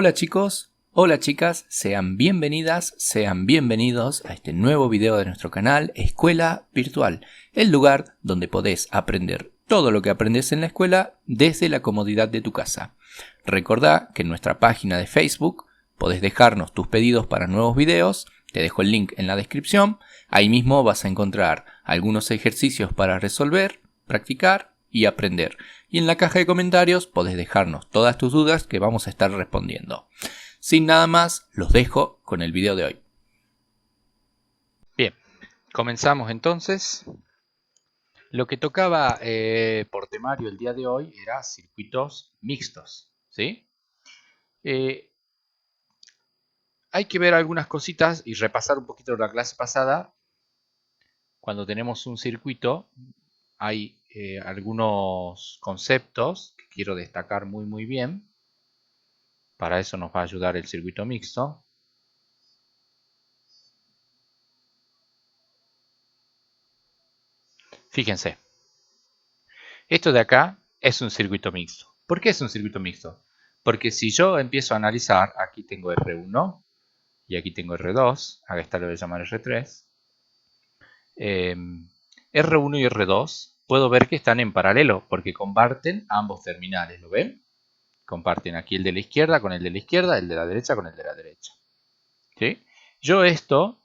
Hola chicos, hola chicas, sean bienvenidas, sean bienvenidos a este nuevo video de nuestro canal Escuela Virtual, el lugar donde podés aprender todo lo que aprendes en la escuela desde la comodidad de tu casa. Recordá que en nuestra página de Facebook podés dejarnos tus pedidos para nuevos videos, te dejo el link en la descripción, ahí mismo vas a encontrar algunos ejercicios para resolver, practicar y aprender. Y en la caja de comentarios podés dejarnos todas tus dudas que vamos a estar respondiendo. Sin nada más, los dejo con el video de hoy. Bien, comenzamos entonces. Lo que tocaba por temario el día de hoy era circuitos mixtos, ¿sí? Hay que ver algunas cositas y repasar un poquito la clase pasada. Cuando tenemos un circuito, hay algunos conceptos que quiero destacar muy bien. Para eso nos va a ayudar el circuito mixto. Fíjense, esto de acá es un circuito mixto. ¿Por qué es un circuito mixto? Porque si yo empiezo a analizar, aquí tengo R1 y aquí tengo R2, acá está lo voy a llamar R3. R1 y R2 puedo ver que están en paralelo porque comparten ambos terminales, ¿lo ven? Comparten aquí el de la izquierda con el de la izquierda, el de la derecha con el de la derecha. ¿Sí? Yo esto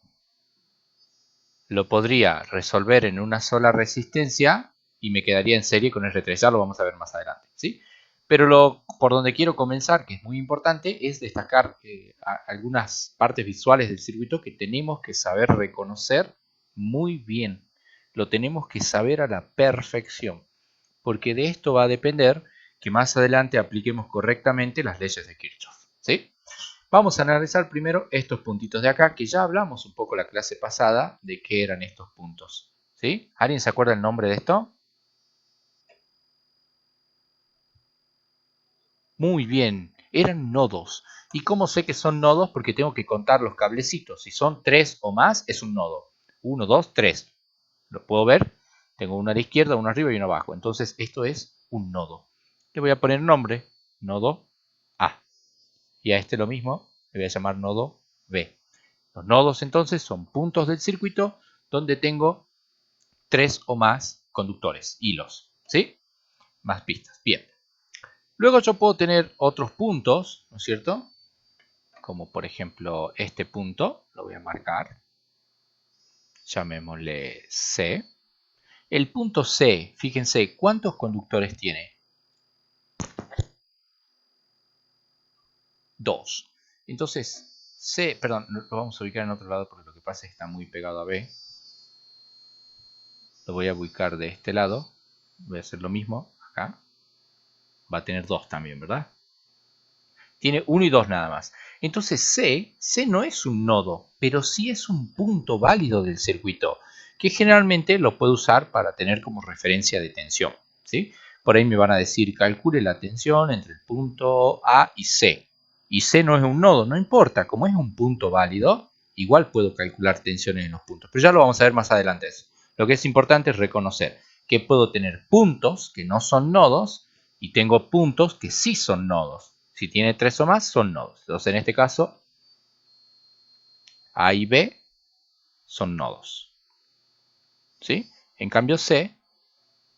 lo podría resolver en una sola resistencia y me quedaría en serie con R3, ya lo vamos a ver más adelante, ¿sí? Pero por donde quiero comenzar, que es muy importante, es destacar algunas partes visuales del circuito que tenemos que saber reconocer muy bien. Lo tenemos que saber a la perfección, porque de esto va a depender que más adelante apliquemos correctamente las leyes de Kirchhoff, ¿sí? Vamos a analizar primero estos puntitos de acá, que ya hablamos un poco la clase pasada de qué eran estos puntos, ¿sí? ¿Alguien se acuerda el nombre de esto? Muy bien, eran nodos. ¿Y cómo sé que son nodos? Porque tengo que contar los cablecitos. Si son 3 o más, es un nodo. 1, 2, 3. ¿Lo puedo ver? Tengo uno a la izquierda, uno arriba y uno abajo. Entonces esto es un nodo. Le voy a poner nombre, nodo A. Y a este lo mismo, le voy a llamar nodo B. Los nodos entonces son puntos del circuito donde tengo 3 o más conductores, hilos, ¿sí? Más pistas. Bien. Luego yo puedo tener otros puntos, ¿no es cierto? Como por ejemplo este punto, lo voy a marcar. Llamémosle C. El punto C, fíjense, ¿cuántos conductores tiene? 2. Entonces, C, perdón, lo vamos a ubicar en otro lado porque lo que pasa es que está muy pegado a B. Lo voy a ubicar de este lado. Voy a hacer lo mismo acá. Va a tener 2 también, ¿verdad? Tiene 1 y 2 nada más. Entonces C no es un nodo, pero sí es un punto válido del circuito, que generalmente lo puedo usar para tener como referencia de tensión, ¿sí? Por ahí me van a decir, calcule la tensión entre el punto A y C. Y C no es un nodo, no importa, como es un punto válido, igual puedo calcular tensiones en los puntos. Pero ya lo vamos a ver más adelante eso. Lo que es importante es reconocer que puedo tener puntos que no son nodos y tengo puntos que sí son nodos. Si tiene 3 o más, son nodos. Entonces, en este caso, A y B son nodos, ¿sí? En cambio, C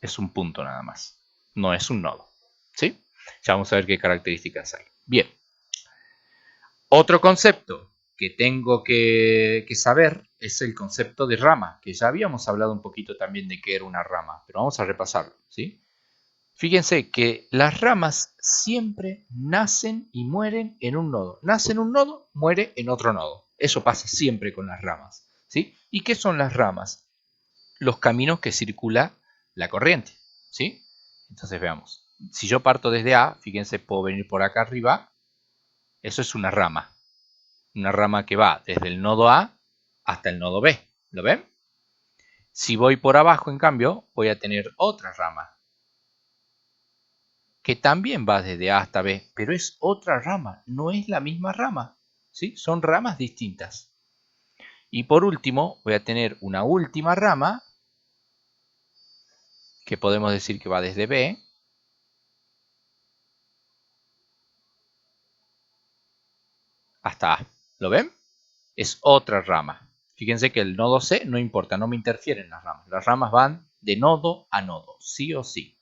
es un punto nada más. No es un nodo, ¿sí? Ya vamos a ver qué características hay. Bien. Otro concepto que tengo que saber es el concepto de rama, que ya habíamos hablado un poquito también de qué era una rama, pero vamos a repasarlo, ¿sí? Fíjense que las ramas siempre nacen y mueren en un nodo. Nace en un nodo, muere en otro nodo. Eso pasa siempre con las ramas, ¿sí? ¿Y qué son las ramas? Los caminos que circula la corriente, ¿sí? Entonces veamos. Si yo parto desde A, fíjense, puedo venir por acá arriba. Eso es una rama. Una rama que va desde el nodo A hasta el nodo B. ¿Lo ven? Si voy por abajo, en cambio, voy a tener otra rama que también va desde A hasta B, pero es otra rama, no es la misma rama, ¿sí? Son ramas distintas. Y por último, voy a tener una última rama, que podemos decir que va desde B hasta A. ¿Lo ven? Es otra rama. Fíjense que el nodo C no importa, no me interfieren las ramas. Las ramas van de nodo a nodo, sí o sí.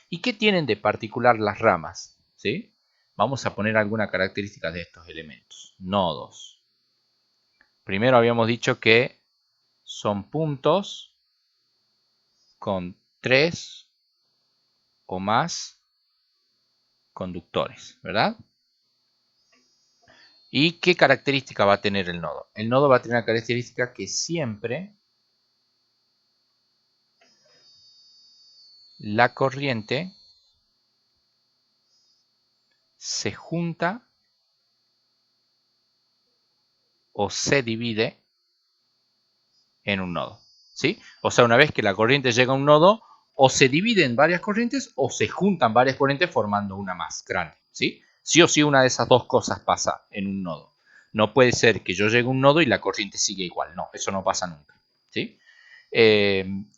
¿Y qué tienen de particular las ramas? ¿Sí? Vamos a poner alguna característica de estos elementos. Nodos. Primero habíamos dicho que son puntos con 3 o más conductores, ¿verdad? ¿Y qué característica va a tener el nodo? El nodo va a tener una característica que siempre la corriente se junta o se divide en un nodo, ¿sí? O sea, una vez que la corriente llega a un nodo, o se divide en varias corrientes o se juntan varias corrientes formando una más grande, ¿sí? Sí o sí una de esas dos cosas pasa en un nodo. No puede ser que yo llegue a un nodo y la corriente siga igual, no, eso no pasa nunca, ¿sí?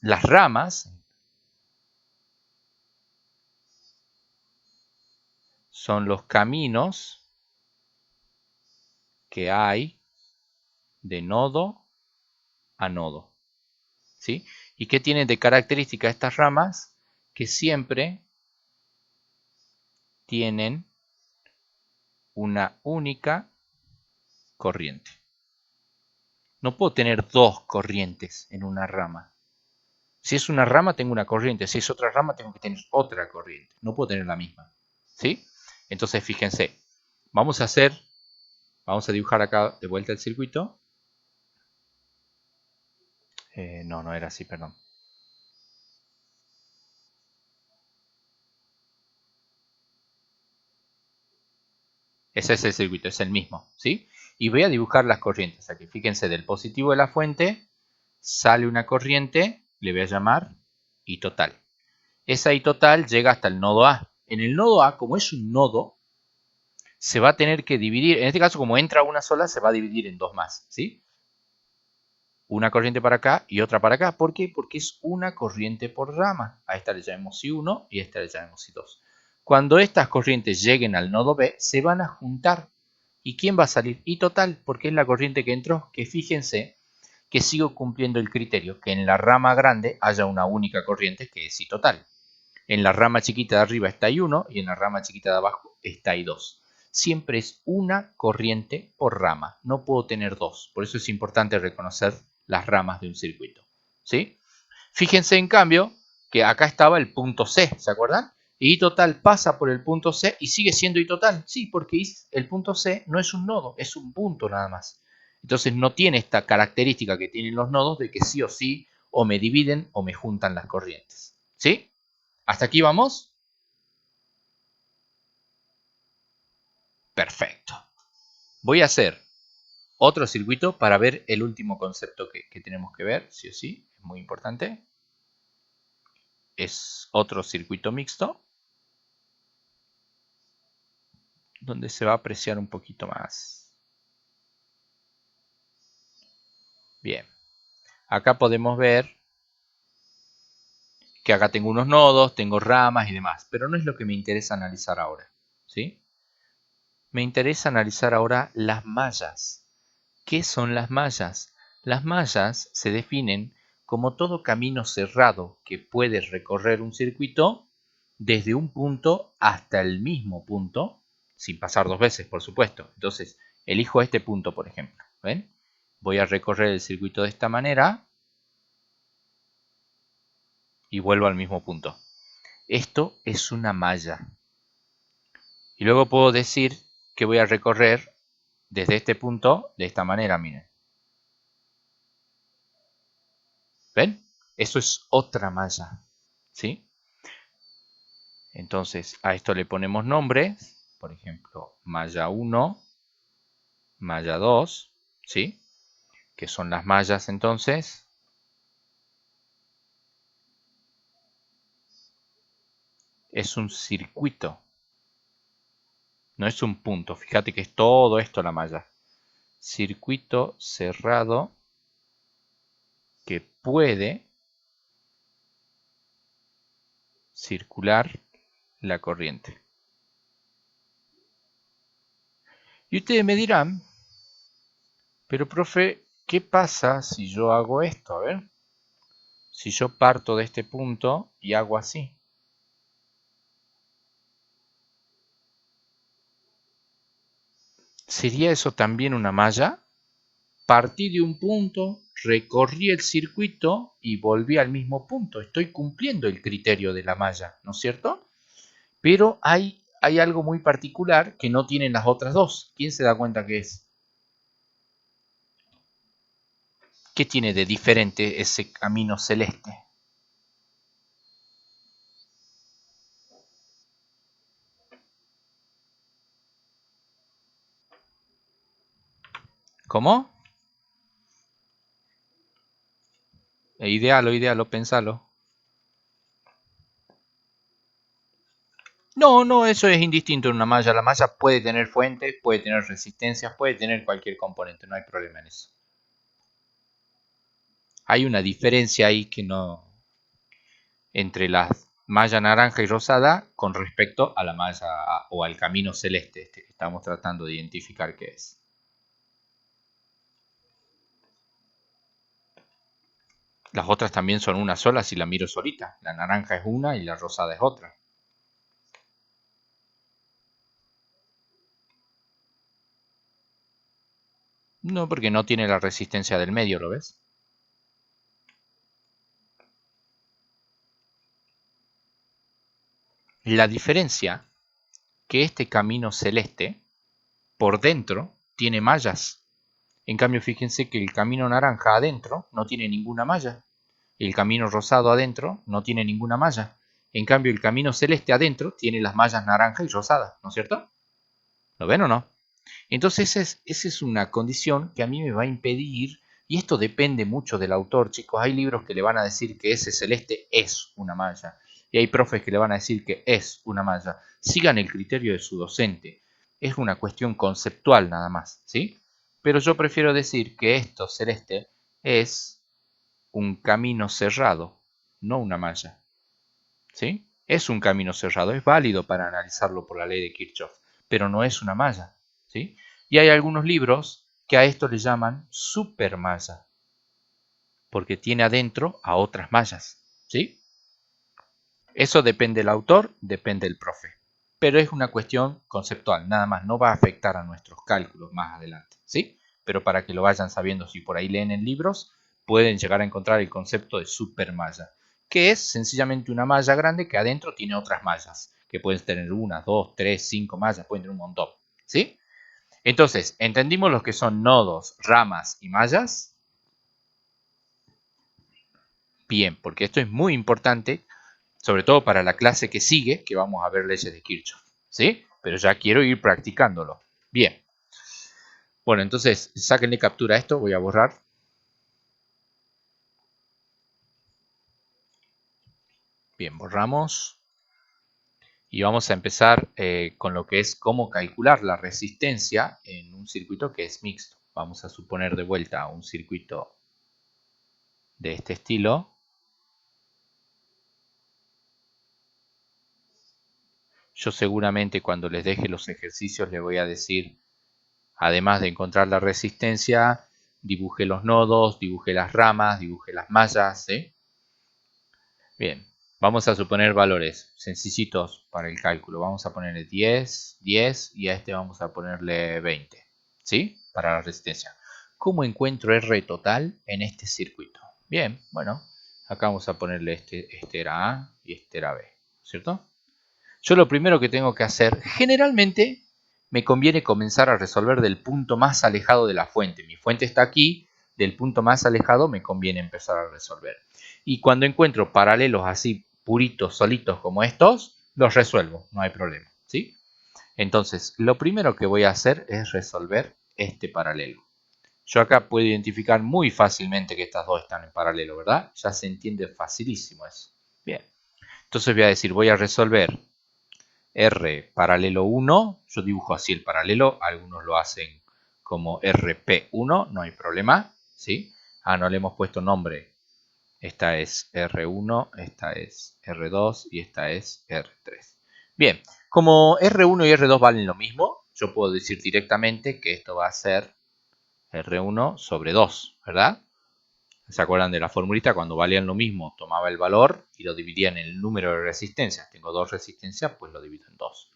Las ramas son los caminos que hay de nodo a nodo, ¿sí? ¿Y qué tienen de característica estas ramas? Que siempre tienen una única corriente. No puedo tener dos corrientes en una rama. Si es una rama, tengo una corriente. Si es otra rama, tengo que tener otra corriente. No puedo tener la misma. ¿Sí? Entonces, fíjense. Vamos a dibujar acá de vuelta el circuito. No era así, perdón. Ese es el circuito, es el mismo, ¿sí? Y voy a dibujar las corrientes. Aquí, fíjense, del positivo de la fuente sale una corriente, le voy a llamar I total. Esa I total llega hasta el nodo A. En el nodo A, como es un nodo, se va a tener que dividir, en este caso como entra una sola, se va a dividir en dos más, ¿sí? Una corriente para acá y otra para acá. ¿Por qué? Porque es una corriente por rama. A esta le llamamos I1 y a esta le llamamos I2. Cuando estas corrientes lleguen al nodo B, se van a juntar. ¿Y quién va a salir? I total, porque es la corriente que entró. Que fíjense que sigo cumpliendo el criterio, que en la rama grande haya una única corriente que es I total. En la rama chiquita de arriba está I1 y en la rama chiquita de abajo está I2. Siempre es una corriente por rama. No puedo tener dos. Por eso es importante reconocer las ramas de un circuito. ¿Sí? Fíjense en cambio que acá estaba el punto C, ¿se acuerdan? Y I total pasa por el punto C y sigue siendo I total. Sí, porque el punto C no es un nodo, es un punto nada más. Entonces no tiene esta característica que tienen los nodos de que sí o sí o me dividen o me juntan las corrientes. ¿Sí? ¿Hasta aquí vamos? Perfecto. Voy a hacer otro circuito para ver el último concepto que tenemos que ver, sí o sí, es muy importante. Es otro circuito mixto, donde se va a apreciar un poquito más. Bien, acá podemos ver que acá tengo unos nodos, tengo ramas y demás, pero no es lo que me interesa analizar ahora, ¿sí? Me interesa analizar ahora las mallas. ¿Qué son las mallas? Las mallas se definen como todo camino cerrado que puede recorrer un circuito desde un punto hasta el mismo punto, sin pasar dos veces, por supuesto. Entonces, elijo este punto, por ejemplo. ¿Ven? Voy a recorrer el circuito de esta manera y vuelvo al mismo punto. Esto es una malla. Y luego puedo decir que voy a recorrer desde este punto de esta manera, miren. ¿Ven? Eso es otra malla. ¿Sí? Entonces a esto le ponemos nombres, por ejemplo, malla 1, malla 2, ¿sí? Que son las mallas entonces. Es un circuito, no es un punto. Fíjate que es todo esto la malla. Circuito cerrado que puede circular la corriente. Y ustedes me dirán, pero profe, ¿qué pasa si yo hago esto? A ver, si yo parto de este punto y hago así. ¿Sería eso también una malla? Partí de un punto, recorrí el circuito y volví al mismo punto. Estoy cumpliendo el criterio de la malla, ¿no es cierto? Pero hay algo muy particular que no tienen las otras dos. ¿Quién se da cuenta que es? ¿Qué tiene de diferente ese camino celeste? ¿Cómo? Idealo, pensalo. No, no, eso es indistinto en una malla. La malla puede tener fuentes, puede tener resistencias, puede tener cualquier componente, no hay problema en eso. Hay una diferencia ahí que no, entre la malla naranja y rosada con respecto a la malla o al camino celeste este que estamos tratando de identificar qué es. Las otras también son una sola si la miro solita. La naranja es una y la rosada es otra. No, porque no tiene la resistencia del medio, ¿lo ves? La diferencia que este camino celeste por dentro tiene mallas. En cambio, fíjense que el camino naranja adentro no tiene ninguna malla. El camino rosado adentro no tiene ninguna malla. En cambio, el camino celeste adentro tiene las mallas naranja y rosada, ¿no es cierto? ¿Lo ven o no? Entonces, esa es una condición que a mí me va a impedir, y esto depende mucho del autor, chicos. Hay libros que le van a decir que ese celeste es una malla, y hay profes que le van a decir que es una malla. Sigan el criterio de su docente. Es una cuestión conceptual nada más, ¿sí? Pero yo prefiero decir que esto celeste es un camino cerrado, no una malla, ¿sí? Es un camino cerrado, es válido para analizarlo por la ley de Kirchhoff, pero no es una malla, ¿sí? Y hay algunos libros que a esto le llaman supermalla, porque tiene adentro a otras mallas, ¿sí? Eso depende del autor, depende del profe, pero es una cuestión conceptual, nada más, no va a afectar a nuestros cálculos más adelante, ¿sí? Pero para que lo vayan sabiendo, si por ahí leen en libros, pueden llegar a encontrar el concepto de supermalla, que es sencillamente una malla grande que adentro tiene otras mallas, que pueden tener una, dos, tres, cinco mallas, pueden tener un montón, ¿sí? Entonces, ¿entendimos lo que son nodos, ramas y mallas? Bien, porque esto es muy importante, sobre todo para la clase que sigue, que vamos a ver leyes de Kirchhoff, ¿sí? Pero ya quiero ir practicándolo. Bien. Bueno, entonces, sáquenle captura a esto, voy a borrar. Bien, borramos. Y vamos a empezar con lo que es cómo calcular la resistencia en un circuito que es mixto. Vamos a suponer de vuelta un circuito de este estilo. Yo seguramente cuando les deje los ejercicios les voy a decir, además de encontrar la resistencia, dibuje los nodos, dibuje las ramas, dibuje las mallas, ¿sí? Bien, vamos a suponer valores sencillitos para el cálculo. Vamos a ponerle 10, 10 y a este vamos a ponerle 20, ¿sí? Para la resistencia. ¿Cómo encuentro R total en este circuito? Bien, bueno, acá vamos a ponerle este era A y este era B, ¿cierto? Yo lo primero que tengo que hacer, generalmente me conviene comenzar a resolver del punto más alejado de la fuente. Mi fuente está aquí, del punto más alejado me conviene empezar a resolver. Y cuando encuentro paralelos así puritos, solitos como estos, los resuelvo, no hay problema, ¿sí? Entonces, lo primero que voy a hacer es resolver este paralelo. Yo acá puedo identificar muy fácilmente que estas dos están en paralelo, ¿verdad? Ya se entiende facilísimo eso. Bien, entonces voy a decir, voy a resolver R paralelo 1, yo dibujo así el paralelo, algunos lo hacen como RP1, no hay problema, ¿sí? Ah, no le hemos puesto nombre. Esta es R1, esta es R2 y esta es R3. Bien, como R1 y R2 valen lo mismo, yo puedo decir directamente que esto va a ser R1 sobre 2, ¿verdad? ¿Se acuerdan de la formulita? Cuando valían lo mismo, tomaba el valor y lo dividía en el número de resistencias. Tengo 2 resistencias, pues lo divido en 2.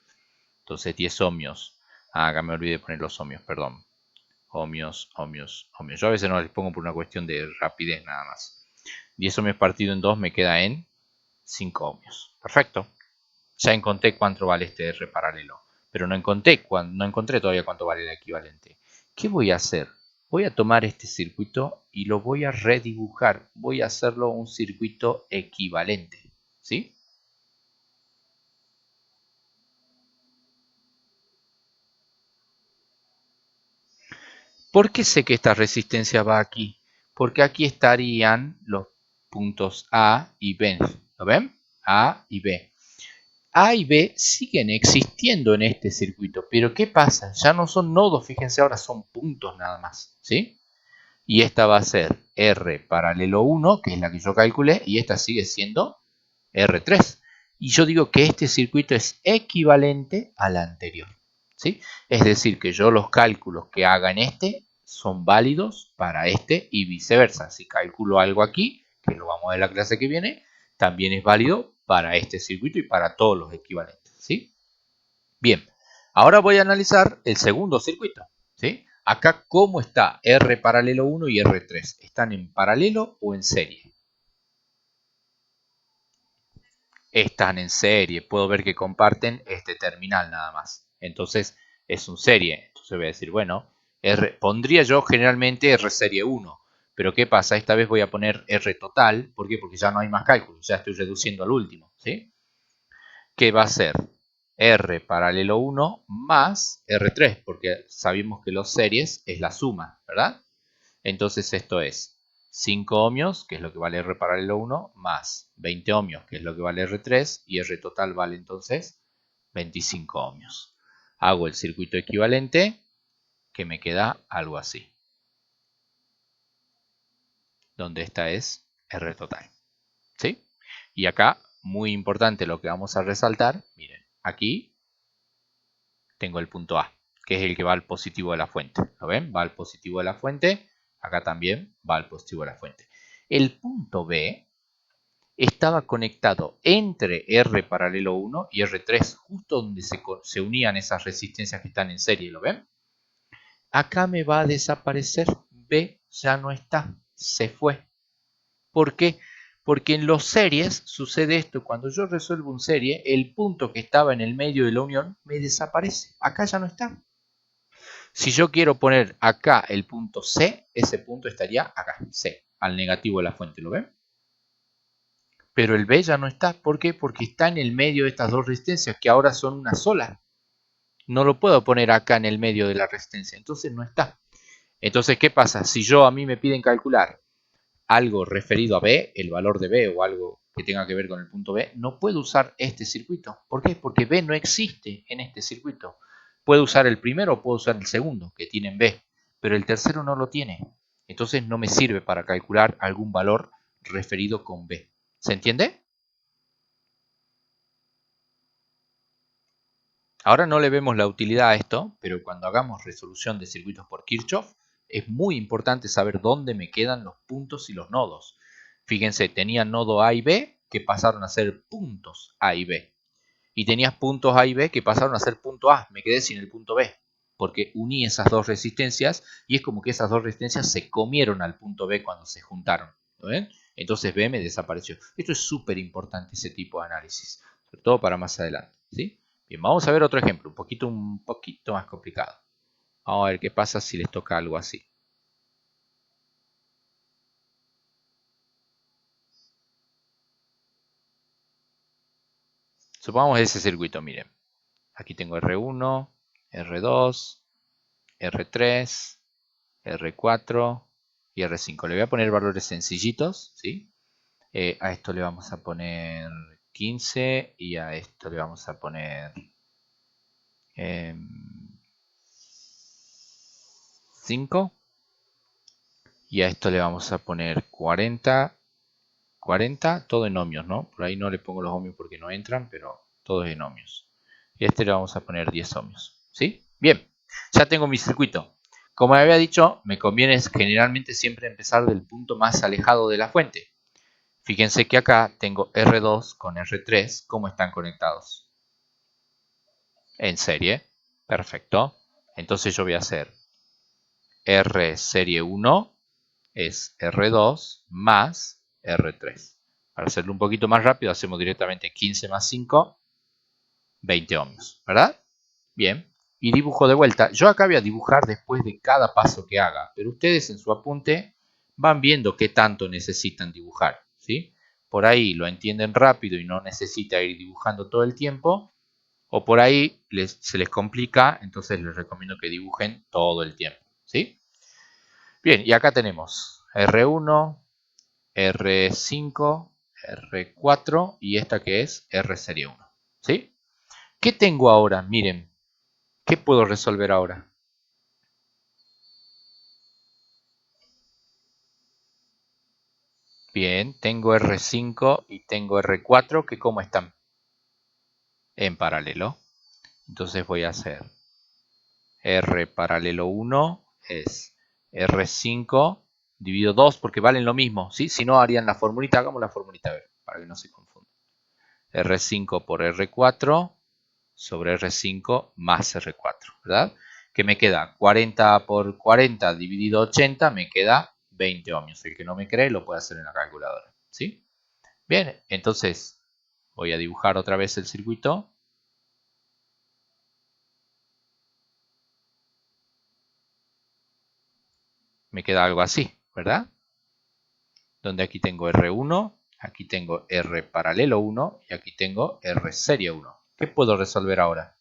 Entonces 10 ohmios. Acá me olvidé de poner los ohmios, perdón. Ohmios, ohmios, ohmios. Yo a veces no les pongo por una cuestión de rapidez nada más. 10 ohmios partido en 2 me queda en 5 ohmios. Perfecto. Ya encontré cuánto vale este R paralelo. Pero no encontré todavía cuánto vale el equivalente. ¿Qué voy a hacer? Voy a tomar este circuito y lo voy a redibujar. Voy a hacerlo un circuito equivalente. ¿Sí? ¿Por qué sé que esta resistencia va aquí? Porque aquí estarían los puntos A y B. ¿Lo ven? A y B. A y B siguen existiendo en este circuito, pero ¿qué pasa? Ya no son nodos, fíjense, ahora son puntos nada más, ¿sí? Y esta va a ser R paralelo 1, que es la que yo calculé, y esta sigue siendo R3. Y yo digo que este circuito es equivalente al anterior, ¿sí? Es decir, que yo los cálculos que haga en este son válidos para este y viceversa. Si calculo algo aquí, que lo vamos a ver en la clase que viene, también es válido para este circuito y para todos los equivalentes, ¿sí? Bien, ahora voy a analizar el segundo circuito, ¿sí? Acá, ¿cómo está R paralelo 1 y R3? ¿Están en paralelo o en serie? Están en serie. Puedo ver que comparten este terminal nada más. Entonces, es un serie. Entonces voy a decir, bueno, pondría yo generalmente R serie 1. Pero ¿qué pasa? Esta vez voy a poner R total. ¿Por qué? Porque ya no hay más cálculos. Ya estoy reduciendo al último, ¿sí? Que va a ser R paralelo 1 más R3, porque sabemos que los series es la suma, ¿verdad? Entonces esto es 5 ohmios, que es lo que vale R paralelo 1, más 20 ohmios, que es lo que vale R3, y R total vale entonces 25 ohmios. Hago el circuito equivalente, que me queda algo así, donde esta es R total, ¿sí? Y acá, muy importante lo que vamos a resaltar, miren, aquí tengo el punto A, que es el que va al positivo de la fuente. ¿Lo ven? Va al positivo de la fuente. Acá también va al positivo de la fuente. El punto B estaba conectado entre R paralelo 1 y R3, justo donde se unían esas resistencias que están en serie. ¿Lo ven? Acá me va a desaparecer. B ya no está. Se fue. ¿Por qué? Porque en los series sucede esto. Cuando yo resuelvo un serie, el punto que estaba en el medio de la unión me desaparece. Acá ya no está. Si yo quiero poner acá el punto C, ese punto estaría acá, C, al negativo de la fuente, ¿lo ven? Pero el B ya no está, ¿por qué? Porque está en el medio de estas dos resistencias, que ahora son una sola. No lo puedo poner acá en el medio de la resistencia, entonces no está. Entonces, ¿qué pasa? Si a mí me piden calcular algo referido a B, el valor de B o algo que tenga que ver con el punto B, no puedo usar este circuito. ¿Por qué? Porque B no existe en este circuito. Puedo usar el primero o puedo usar el segundo, que tienen B, pero el tercero no lo tiene. Entonces no me sirve para calcular algún valor referido con B. ¿Se entiende? Ahora no le vemos la utilidad a esto, pero cuando hagamos resolución de circuitos por Kirchhoff, es muy importante saber dónde me quedan los puntos y los nodos. Fíjense, tenía nodo A y B que pasaron a ser puntos A y B. Y tenías puntos A y B que pasaron a ser punto A. Me quedé sin el punto B, porque uní esas dos resistencias y es como que esas dos resistencias se comieron al punto B cuando se juntaron. ¿Lo ven? Entonces B me desapareció. Esto es súper importante, ese tipo de análisis, sobre todo para más adelante, ¿sí? Bien, vamos a ver otro ejemplo, un poquito más complicado. Vamos a ver qué pasa si les toca algo así. Supongamos ese circuito, miren. Aquí tengo R1, R2, R3, R4 y R5. Le voy a poner valores sencillitos, ¿sí? A esto le vamos a poner 15 y a esto le vamos a poner 5 y a esto le vamos a poner 40, 40, todo en ohmios, ¿no? Por ahí no le pongo los ohmios porque no entran, pero todo es en ohmios. Y a este le vamos a poner 10 ohmios, ¿sí? Bien, ya tengo mi circuito. Como había dicho, me conviene generalmente siempre empezar del punto más alejado de la fuente. Fíjense que acá tengo R2 con R3, ¿cómo están conectados? En serie. Perfecto. Entonces yo voy a hacer R serie 1 es R2 más R3. Para hacerlo un poquito más rápido, hacemos directamente 15 más 5, 20 ohmios, ¿verdad? Bien. Y dibujo de vuelta. Yo acá voy a dibujar después de cada paso que haga, pero ustedes en su apunte van viendo qué tanto necesitan dibujar, ¿sí? Por ahí lo entienden rápido y no necesita ir dibujando todo el tiempo, o por ahí se les complica, entonces les recomiendo que dibujen todo el tiempo, ¿sí? Bien, y acá tenemos R1, R5, R4 y esta que es R serie 1, ¿sí? ¿Qué tengo ahora? Miren, ¿qué puedo resolver ahora? Bien, tengo R5 y tengo R4 que ¿cómo están? En paralelo. Entonces voy a hacer R paralelo 1 es R5 dividido 2 porque valen lo mismo, ¿sí? Si no harían la formulita, hagamos la formulita a ver, para que no se confunda. R5 por R4 sobre R5 más R4, ¿verdad? Que me queda 40 por 40 dividido 80, me queda 20 ohmios. El que no me cree lo puede hacer en la calculadora, ¿sí? Bien, entonces voy a dibujar otra vez el circuito. Me queda algo así, ¿verdad? Donde aquí tengo R1, aquí tengo R paralelo 1 y aquí tengo R serie 1. ¿Qué puedo resolver ahora?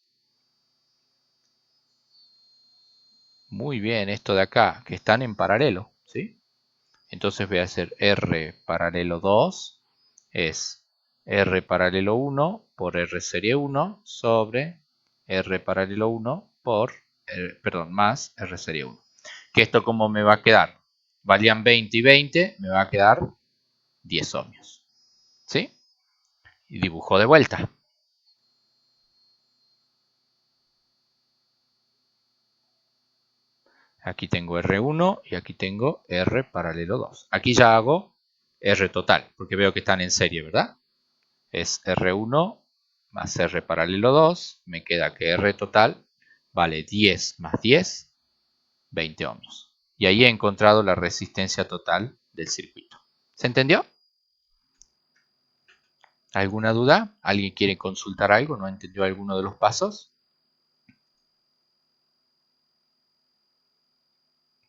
Muy bien, esto de acá, que están en paralelo, ¿sí? Entonces voy a hacer R paralelo 2 es R paralelo 1 por R serie 1 sobre R paralelo 1 por, más R serie 1. Que esto como me va a quedar, valían 20 y 20, me va a quedar 10 ohmios. ¿Sí? Y dibujo de vuelta. Aquí tengo R1 y aquí tengo R paralelo 2. Aquí ya hago R total, porque veo que están en serie, ¿verdad? Es R1 más R paralelo 2. Me queda que R total vale 10 más 10, 20 ohmios. Y ahí he encontrado la resistencia total del circuito. ¿Se entendió? ¿Alguna duda? ¿Alguien quiere consultar algo? ¿No entendió alguno de los pasos?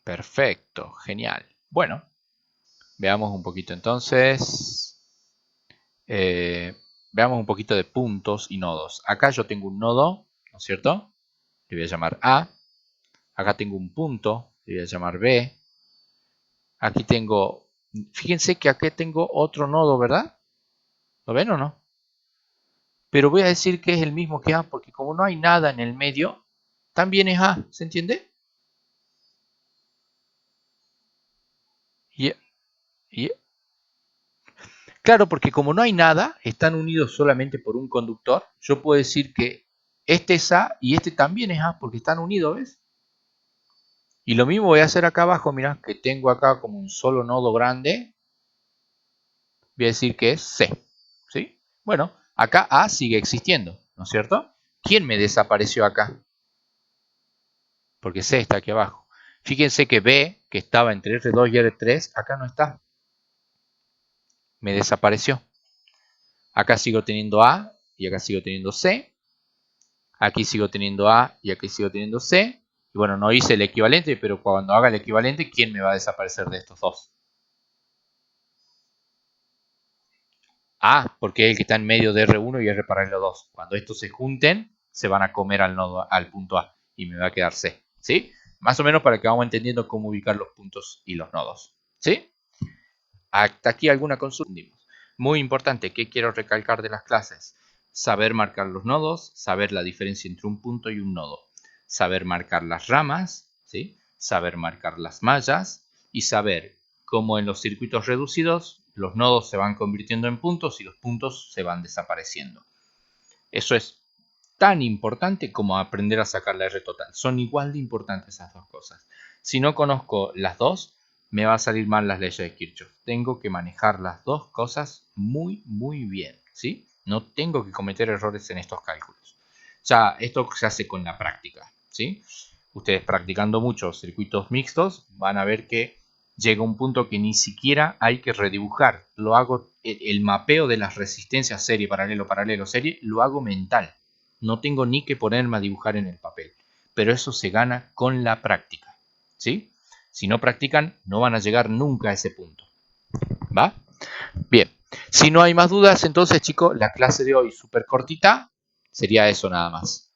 Perfecto, genial. Bueno, veamos un poquito entonces. Veamos un poquito de puntos y nodos. Acá yo tengo un nodo, ¿no es cierto? Le voy a llamar A. Acá tengo un punto, le voy a llamar B. Aquí tengo, fíjense que aquí tengo otro nodo, ¿verdad? ¿Lo ven o no? Pero voy a decir que es el mismo que A, porque como no hay nada en el medio, también es A, ¿se entiende? Y, y claro, porque como no hay nada, están unidos solamente por un conductor, yo puedo decir que este es A y este también es A, porque están unidos, ¿ves? Y lo mismo voy a hacer acá abajo, mirá, que tengo acá como un solo nodo grande, voy a decir que es C, ¿sí? Bueno, acá A sigue existiendo, ¿no es cierto? ¿Quién me desapareció acá? Porque C está aquí abajo. Fíjense que B, que estaba entre R2 y R3, acá no está. Me desapareció. Acá sigo teniendo A y acá sigo teniendo C. Aquí sigo teniendo A y aquí sigo teniendo C. Y bueno, no hice el equivalente, pero cuando haga el equivalente, ¿quién me va a desaparecer de estos dos? A, porque es el que está en medio de R1 y R paralelo 2. Cuando estos se junten, se van a comer al nodo, al punto A y me va a quedar C. ¿Sí? Más o menos para que vamos entendiendo cómo ubicar los puntos y los nodos. ¿Sí? Hasta aquí alguna consulta. Muy importante, ¿qué quiero recalcar de las clases? Saber marcar los nodos, saber la diferencia entre un punto y un nodo, saber marcar las ramas, ¿sí? Saber marcar las mallas y saber cómo en los circuitos reducidos los nodos se van convirtiendo en puntos y los puntos se van desapareciendo. Eso es tan importante como aprender a sacar la R total. Son igual de importantes esas dos cosas. Si no conozco las dos, me va a salir mal las leyes de Kirchhoff. Tengo que manejar las dos cosas muy bien, ¿sí? No tengo que cometer errores en estos cálculos. Ya, esto se hace con la práctica, ¿sí? Ustedes practicando muchos circuitos mixtos van a ver que llega un punto que ni siquiera hay que redibujar. Lo hago, el mapeo de las resistencias serie, paralelo, paralelo, serie, lo hago mental. No tengo ni que ponerme a dibujar en el papel. Pero eso se gana con la práctica, ¿sí? Si no practican, no van a llegar nunca a ese punto. ¿Va? Bien. Si no hay más dudas, entonces, chicos, la clase de hoy súper cortita sería eso nada más.